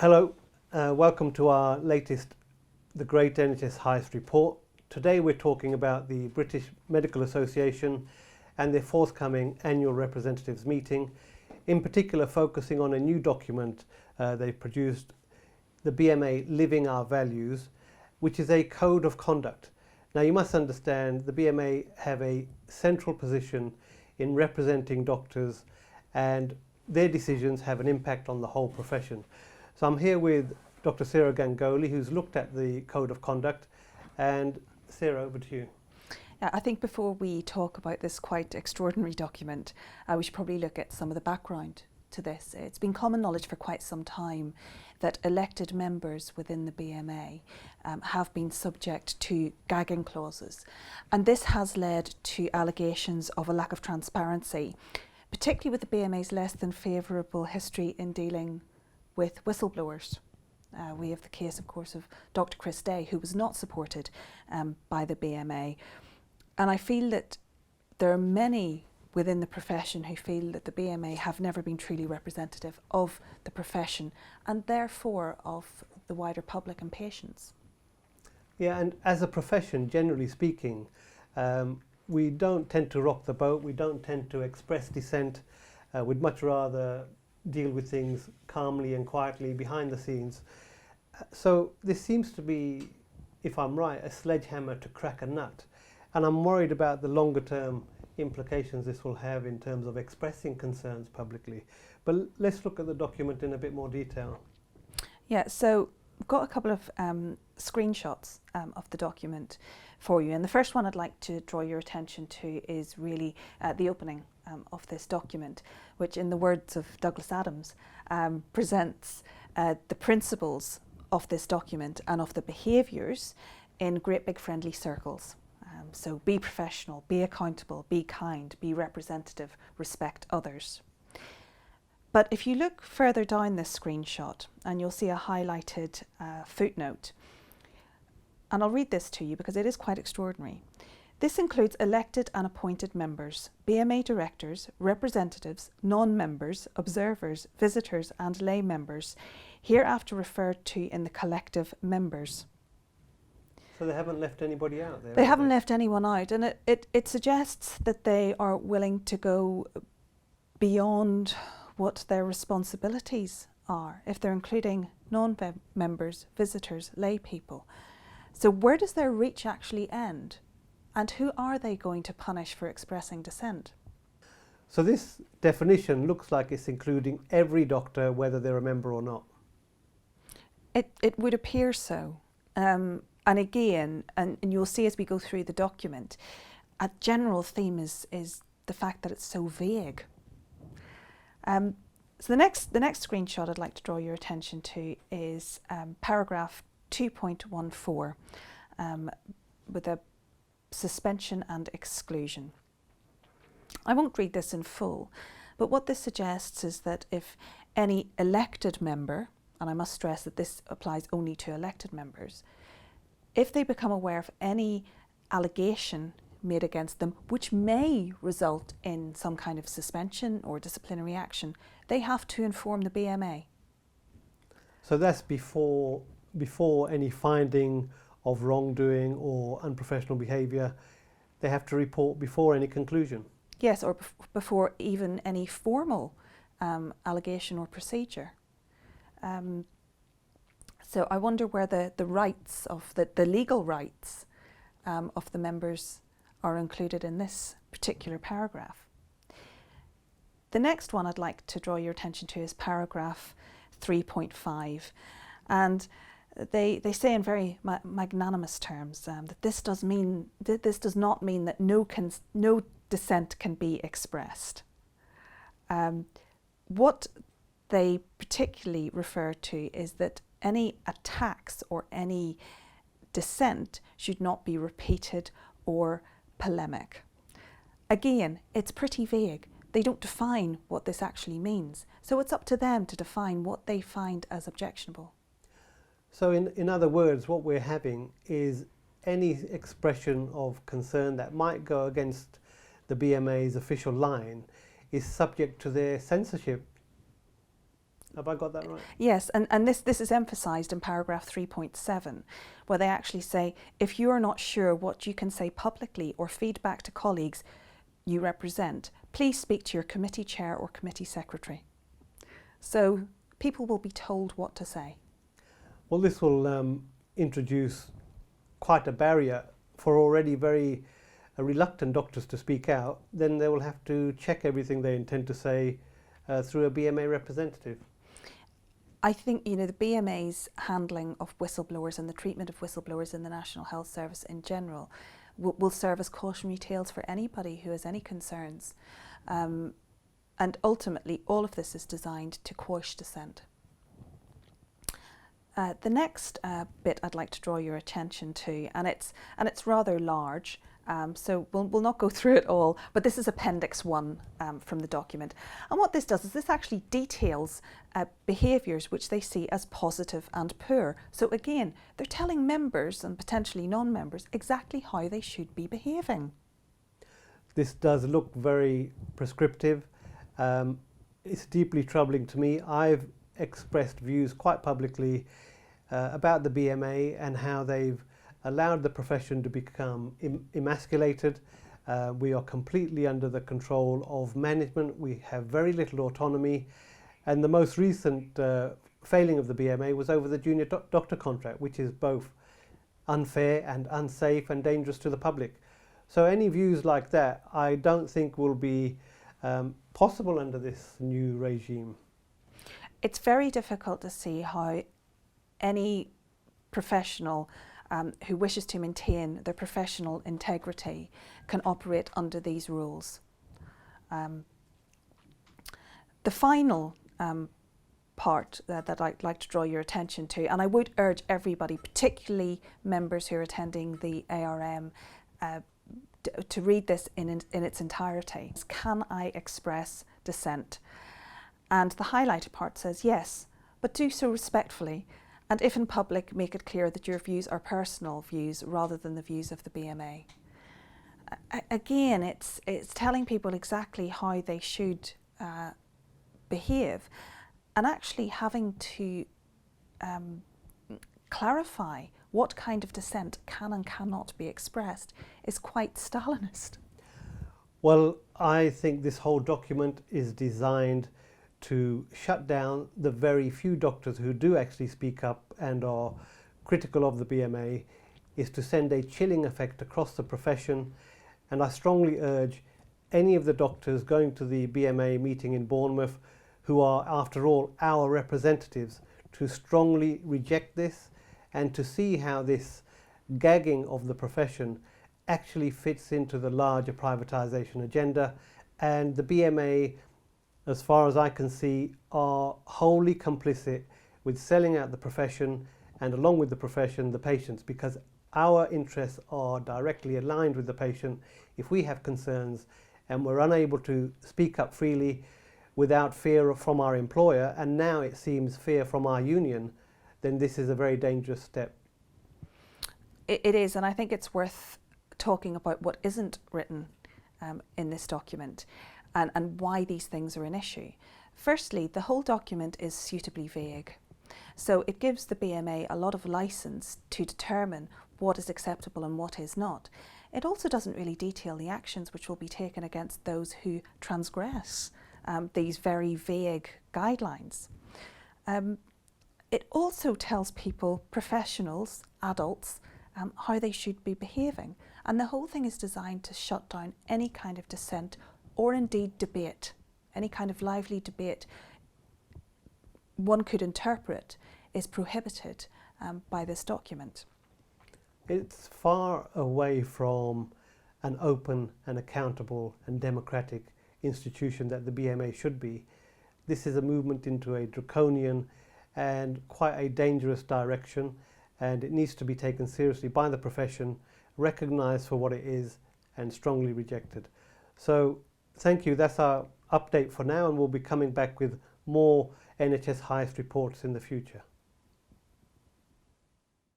Hello, welcome to our latest The Great NHS Highest Report. Today we're talking about the British Medical Association and their forthcoming annual representatives meeting, in particular focusing on a new document they've produced, the BMA Living Our Values, which is a code of conduct. Now you must understand the BMA have a central position in representing doctors, and their decisions have an impact on the whole profession. So I'm here with Dr. Sarah Gangoli, who's looked at the Code of Conduct. And Sarah, over to you. Yeah, I think before we talk about this quite extraordinary document, we should probably look at some of the background to this. It's been common knowledge for quite some time that elected members within the BMA have been subject to gagging clauses. And this has led to allegations of a lack of transparency, particularly with the BMA's less than favourable history in dealing with whistleblowers. We have the case, of course, of Dr. Chris Day, who was not supported by the BMA. And I feel that there are many within the profession who feel that the BMA have never been truly representative of the profession and therefore of the wider public and patients. Yeah, and as a profession, generally speaking, we don't tend to rock the boat, we don't tend to express dissent. We'd much rather deal with things calmly and quietly behind the scenes. So this seems to be, if I'm right, a sledgehammer to crack a nut. And I'm worried about the longer term implications this will have in terms of expressing concerns publicly. But let's look at the document in a bit more detail. Yeah, so I've got a couple of screenshots of the document for you. And the first one I'd like to draw your attention to is really the opening of this document, which, in the words of Douglas Adams, presents the principles of this document and of the behaviours in great big friendly circles. So be professional, be accountable, be kind, be representative, respect others. But if you look further down this screenshot, and you'll see a highlighted footnote, and I'll read this to you because it is quite extraordinary. This includes elected and appointed members, BMA directors, representatives, non-members, observers, visitors and lay members, hereafter referred to in the collective members. So they haven't left anybody out there? They haven't left anyone out, and it suggests that they are willing to go beyond what their responsibilities are, if they're including non-members, visitors, lay people. So where does their reach actually end? And who are they going to punish for expressing dissent? So this definition looks like it's including every doctor, whether they're a member or not. It would appear so. And again, and you'll see as we go through the document, a general theme is the fact that it's so vague. So the next screenshot I'd like to draw your attention to is paragraph 2.14 with a suspension and exclusion. I won't read this in full, but what this suggests is that if any elected member, and I must stress that this applies only to elected members, if they become aware of any allegation made against them which may result in some kind of suspension or disciplinary action, they have to inform the BMA. So that's before any finding of wrongdoing or unprofessional behaviour. They have to report before any conclusion. Yes, or before even any formal allegation or procedure. So I wonder where the rights of the legal rights of the members are included in this particular paragraph. The next one I'd like to draw your attention to is paragraph 3.5, and they say in very magnanimous terms that this does not mean that no dissent can be expressed. What they particularly refer to is that any attacks or any dissent should not be repeated or polemic. Again, it's pretty vague. They don't define what this actually means. So it's up to them to define what they find as objectionable. So in other words, what we're having is any expression of concern that might go against the BMA's official line is subject to their censorship. Have I got that right? Yes, and this is emphasised in paragraph 3.7, where they actually say, if you are not sure what you can say publicly or feed back to colleagues you represent, please speak to your committee chair or committee secretary. So people will be told what to say. Well, this will introduce quite a barrier for already very reluctant doctors to speak out. Then they will have to check everything they intend to say through a BMA representative. I think, you know, the BMA's handling of whistleblowers and the treatment of whistleblowers in the National Health Service in general will serve as cautionary tales for anybody who has any concerns. And ultimately, all of this is designed to quash dissent. The next bit I'd like to draw your attention to, and it's rather large, so we'll not go through it all, but this is Appendix 1 from the document. And what this does is this actually details behaviours which they see as positive and poor. So again, they're telling members and potentially non-members exactly how they should be behaving. This does look very prescriptive. It's deeply troubling to me. I've expressed views quite publicly about the BMA and how they've allowed the profession to become emasculated. We are completely under the control of management. We have very little autonomy. And the most recent failing of the BMA was over the junior doctor contract, which is both unfair and unsafe and dangerous to the public. So any views like that, I don't think will be possible under this new regime. It's very difficult to see how any professional who wishes to maintain their professional integrity can operate under these rules. The final part that I'd like to draw your attention to, and I would urge everybody, particularly members who are attending the ARM, to read this in its entirety. Can I express dissent? And the highlighted part says, yes, but do so respectfully, and if in public, make it clear that your views are personal views rather than the views of the BMA. Again, it's telling people exactly how they should behave, and actually having to clarify what kind of dissent can and cannot be expressed is quite Stalinist. Well, I think this whole document is designed to shut down the very few doctors who do actually speak up and are critical of the BMA, is to send a chilling effect across the profession. And I strongly urge any of the doctors going to the BMA meeting in Bournemouth, who are after all our representatives, to strongly reject this and to see how this gagging of the profession actually fits into the larger privatisation agenda. And the BMA, as far as I can see, are wholly complicit with selling out the profession, and along with the profession, the patients, because our interests are directly aligned with the patient. If we have concerns and we're unable to speak up freely without fear from our employer, and now it seems fear from our union, then this is a very dangerous step. It is, and I think it's worth talking about what isn't written in this document. And why these things are an issue. Firstly, the whole document is suitably vague. So it gives the BMA a lot of licence to determine what is acceptable and what is not. It also doesn't really detail the actions which will be taken against those who transgress these very vague guidelines. It also tells people, professionals, adults, how they should be behaving. And the whole thing is designed to shut down any kind of dissent or indeed debate, any kind of lively debate one could interpret is prohibited by this document. It's far away from an open and accountable and democratic institution that the BMA should be. This is a movement into a draconian and quite a dangerous direction, and it needs to be taken seriously by the profession, recognised for what it is, and strongly rejected. So thank you. That's our update for now, and we'll be coming back with more NHS Highest reports in the future.